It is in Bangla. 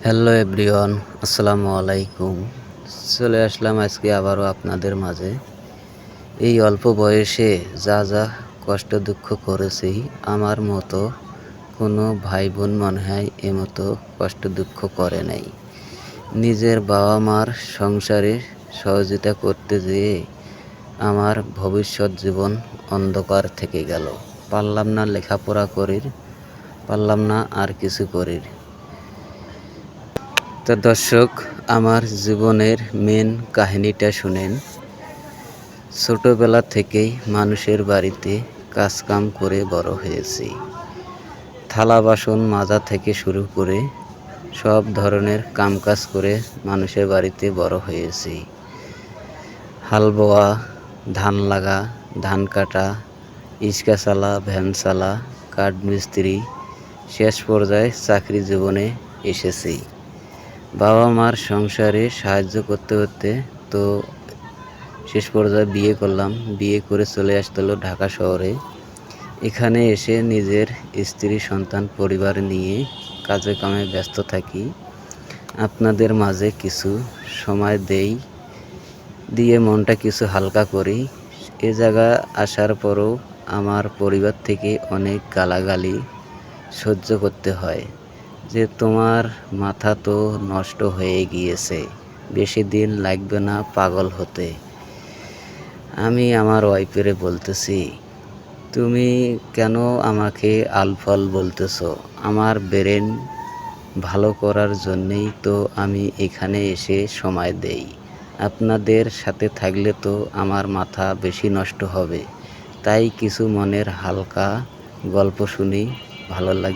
হ্যালো এভরিওয়ান, আসসালামু আলাইকুম। চলে আসলাম আজকে আবারও আপনাদের মাঝে। এই অল্প বয়সে যা যা কষ্ট দুঃখ করেছি, আমার মতো কোনো ভাই বোন মনে হয় এমতো কষ্ট দুঃখ করে নাই। নিজের বাবা মার সংসারে সহযোগিতা করতে যেয়ে আমার ভবিষ্যৎ জীবন অন্ধকার থেকে গেল। পারলাম না লেখাপড়া করির, পারলাম না আর কিছু করির। তো দর্শক, আমার জীবনের মেন কাহিনীটা শুনেন। ছোটবেলা থেকেই মানুষের বাড়িতে কাজকাম করে বড় হয়েছি। থালা বাসন মাজা থেকে শুরু করে সব ধরনের কামকাজ করে মানুষের বাড়িতে বড় হয়েছি। হাল বোয়া, ধান লাগা, ধান কাটা, ইস্কা চালা, ভ্যান চালা, কাঠ মিস্ত্রি, শেষ পর্যায়ে চাকরি জীবনে এসেছি। বাবা মার সংসারে সাহায্য করতে করতে তো শেষ পর্যায়ে বিয়ে করলাম। বিয়ে করে চলে আসতে হলো ঢাকা শহরে। এখানে এসে নিজের স্ত্রী সন্তান পরিবার নিয়ে কাজে কামে ব্যস্ত থাকি। আপনাদের মাঝে কিছু সময় দিয়ে মনটা কিছু হালকা করি। এ জায়গা আসার পরও আমার পরিবার থেকে অনেক গালাগালি সহ্য করতে হয় যে তোমার মাথা তো নষ্ট হয়ে গিয়েছে, বেশি দিন লাগবে না পাগল হতে। আমি আমার ওয়াইফের বলতেছি, তুমি কেন আমাকে আলফাল বলতেছো? আমার ব্রেন ভালো করার জন্যেই তো আমি এখানে এসে সময় দেই। আপনাদের সাথে থাকলে তো আমার মাথা বেশি নষ্ট হবে। তাই কিছু মনের হালকা গল্প শুনি, ভালো লাগে।